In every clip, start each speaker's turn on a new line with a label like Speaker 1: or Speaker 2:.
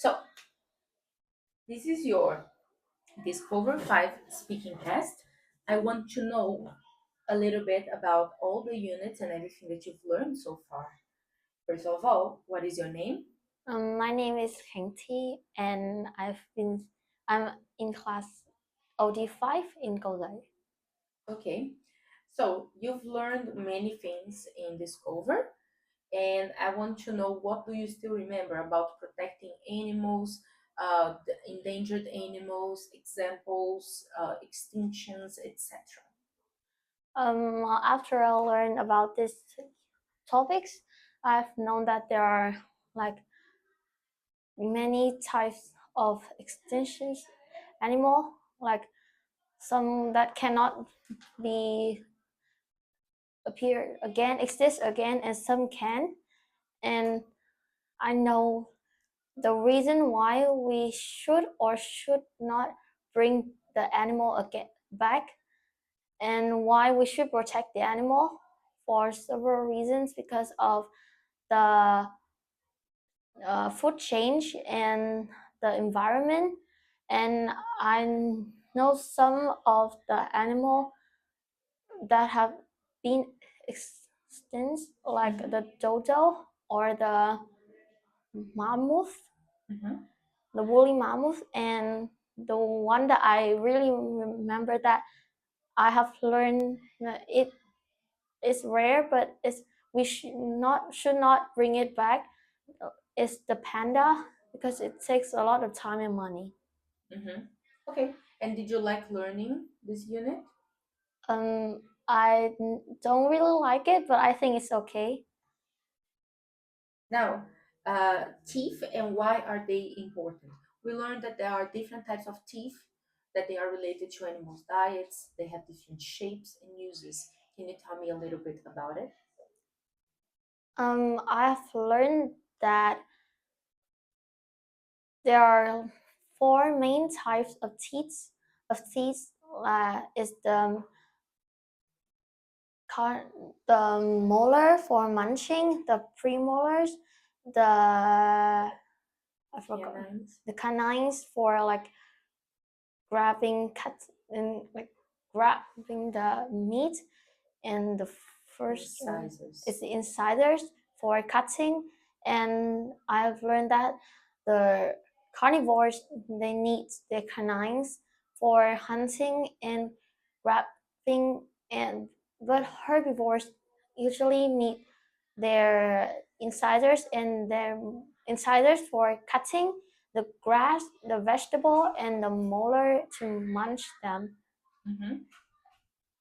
Speaker 1: So, this is your Discover 5 speaking test. I want to know a little bit about all the units and everything that you've learned so far. First of all, what is your name?
Speaker 2: My name is Khánh, and I'm in class OD5 in Golden.
Speaker 1: Okay, so you've learned many things in Discover, and I want to know what do you still remember about protecting animals, the endangered animals, examples, extinctions, etc.
Speaker 2: After I learned about these topics, I've known that there are like many types of extinctions animal, like some that cannot be exist again, and some can. And I know the reason why we should or should not bring the animal again back, and why we should protect the animal for several reasons, because of the food change and the environment. And I know some of the animal that have been extinct, like the dodo or the mammoth, the woolly mammoth. And the one that I really remember that I have learned that it is rare, but we should not bring it back, is the panda, because it takes a lot of time and money.
Speaker 1: Okay, and did you like learning this unit?
Speaker 2: I don't really like it, but I think it's okay.
Speaker 1: Now, teeth and why are they important? We learned that there are different types of teeth, that they are related to animals' diets, they have different shapes and uses. Can you tell me a little bit about it?
Speaker 2: I've learned that there are four main types of teeth. Is the molar for munching, the premolars, the I forgot
Speaker 1: Canines.
Speaker 2: the canines for like grabbing cut and like grabbing the meat, and the first one is the incisors for cutting. And I've learned that the carnivores, they need their canines for hunting and grabbing, and but herbivores usually need their incisors and their incisors for cutting the grass, the vegetable, and the molar to munch them.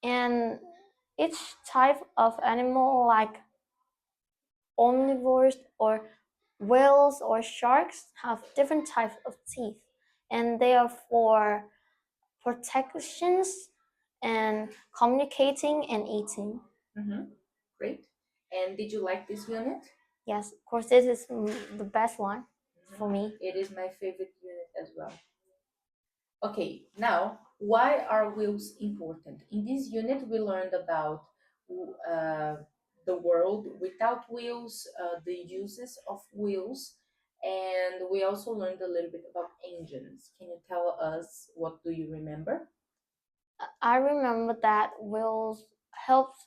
Speaker 2: And each type of animal, like omnivores or whales or sharks, have different types of teeth, and they are for protections and communicating and eating.
Speaker 1: Great. And did you like this unit?
Speaker 2: Yes, of course, this is the best one for me.
Speaker 1: It is my favorite unit as well. Okay, now, why are wheels important? In this unit, we learned about uh, the world without wheels, the uses of wheels, and we also learned a little bit about engines. Can you tell us what do you remember?
Speaker 2: I remember that wheels helped.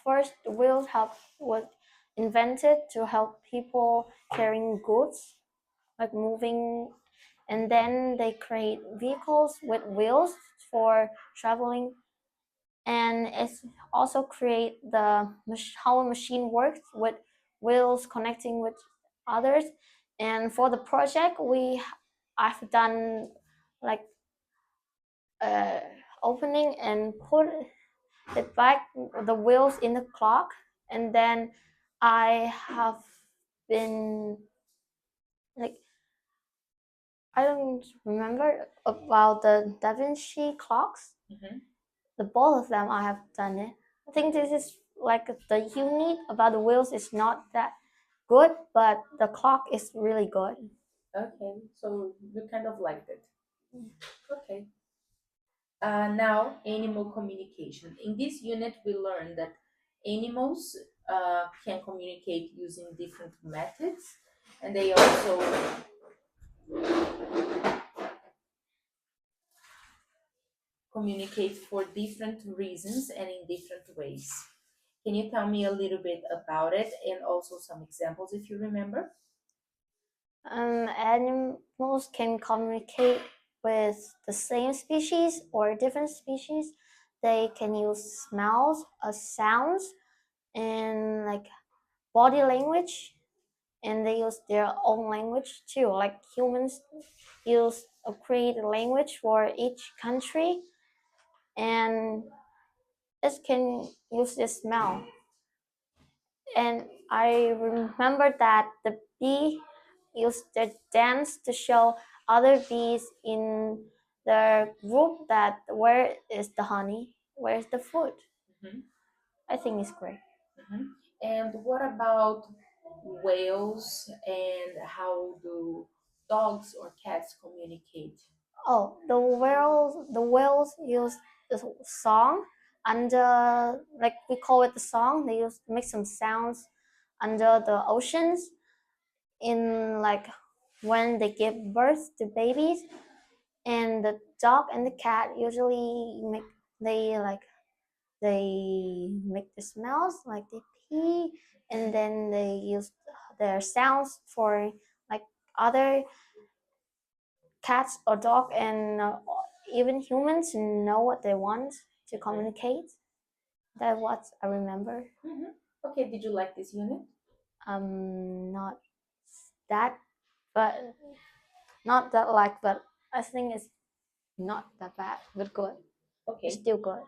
Speaker 2: First, wheels was invented to help people carrying goods, like moving, and then they create vehicles with wheels for traveling. And it's also create how a machine works with wheels connecting with others. And for the project, I've done like opening and put it back the wheels in the clock. And then I have been like, I don't remember about the Da Vinci clocks. The both of them I have done it. I think this is like the unique about the wheels is not that good, but the clock is really good.
Speaker 1: Okay, so you kind of liked it. Okay. Now, animal communication. In this unit, we learned that animals can communicate using different methods, and they also communicate for different reasons and in different ways. Can you tell me a little bit about it and also some examples if you remember?
Speaker 2: Animals can communicate with the same species or different species. They can use smells, sounds, and like body language, and they use their own language too. Like humans use a create a language for each country, and it can use the smell. And I remember that the bee used the dance to show other bees in the group that where is the honey, where is the food.
Speaker 1: Mm-hmm.
Speaker 2: I think it's great.
Speaker 1: Mm-hmm. And what about whales and how do dogs or cats communicate?
Speaker 2: Oh, the whales use the song under, like we call it the song. They use make some sounds under the oceans in like when they give birth to babies. And the dog and the cat usually they like they make the smells like they pee, and then they use their sounds for like other cats or dog and even humans know what they want to communicate. That's what I remember.
Speaker 1: Mm-hmm. Okay, did you like this unit?
Speaker 2: Not that, but not that like, but I think it's not that bad, but good.
Speaker 1: Okay.
Speaker 2: It's still good.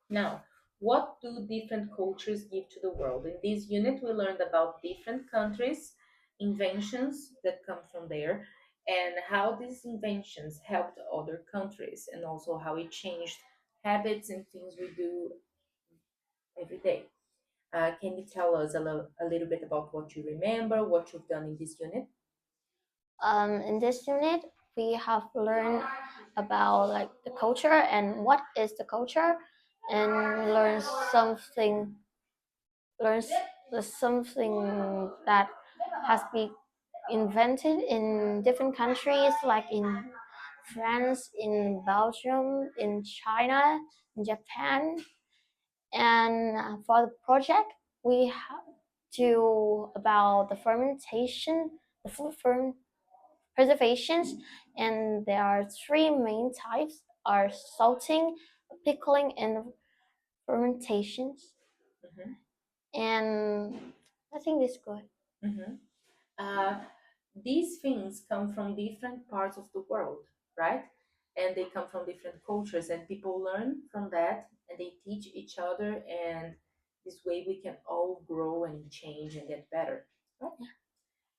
Speaker 1: Now, what do different cultures give to the world? In this unit, we learned about different countries, inventions that come from there, and how these inventions helped other countries, and also how it changed habits and things we do every day. Can you tell us a little bit about what you remember, what you've done in this unit?
Speaker 2: In this unit, we have learned about like the culture and what is the culture, and something learn something that has been invented in different countries, like in France, in Belgium, in China, in Japan. And for the project, we have to about the fermentation, the food preservations, and there are three main types: are salting, pickling, and fermentations.
Speaker 1: Mm-hmm.
Speaker 2: And I think it's good.
Speaker 1: Mm-hmm. Uh, these things come from different parts of the world, right? And they come from different cultures, and people learn from that and they teach each other. And this way, we can all grow and change and get better. Right?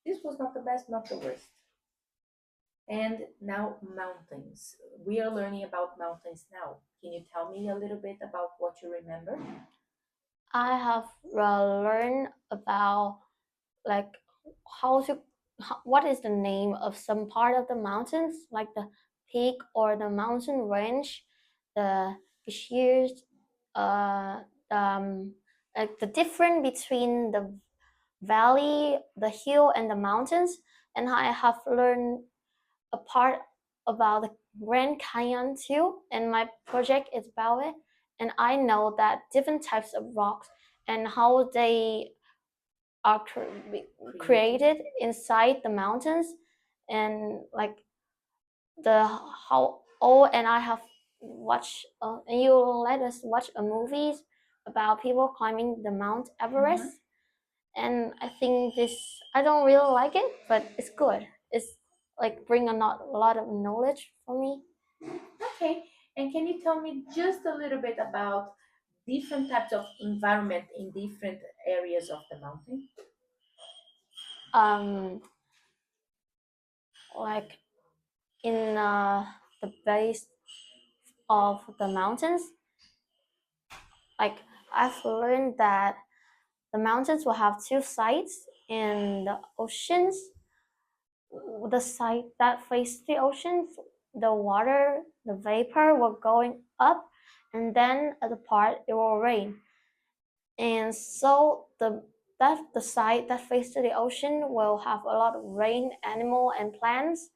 Speaker 1: This was not the best, not the worst. And now, mountains. We are learning about mountains now. Can you tell me a little bit about what you remember?
Speaker 2: I have learned about like how to what is the name of some part of the mountains, like the peak or the mountain range, the shears, the, like the difference between the valley, the hill, and the mountains. And I have learned a part about the Grand Canyon too, and my project is about it. And I know that different types of rocks and how they are created inside the mountains, and like the how old. And I have watched and you let us watch a movies about people climbing the Mount Everest. And I think this, I don't really like it, but it's good. It's like bring a lot of knowledge for me.
Speaker 1: Okay, and can you tell me just a little bit about different types of environment in different areas of the mountain?
Speaker 2: um like in the base of the mountains, like I've learned that the mountains will have two sides, and the oceans, the side that face the ocean, the water, the vapor will going up, and then at the part it will rain. And so the side that faces the ocean will have a lot of rain, animal, and plants.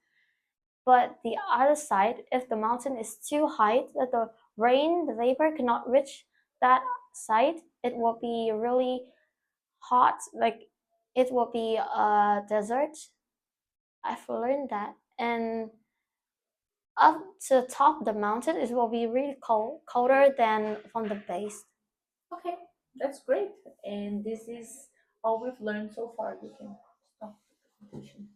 Speaker 2: But the other side, if the mountain is too high, that the rain, the vapor cannot reach that site, it will be really hot, like it will be a desert. I've learned that. And up to the top of the mountain, it will be really cold, colder than from the base.
Speaker 1: Okay, that's great. And this is all we've learned so far. You can stop the presentation.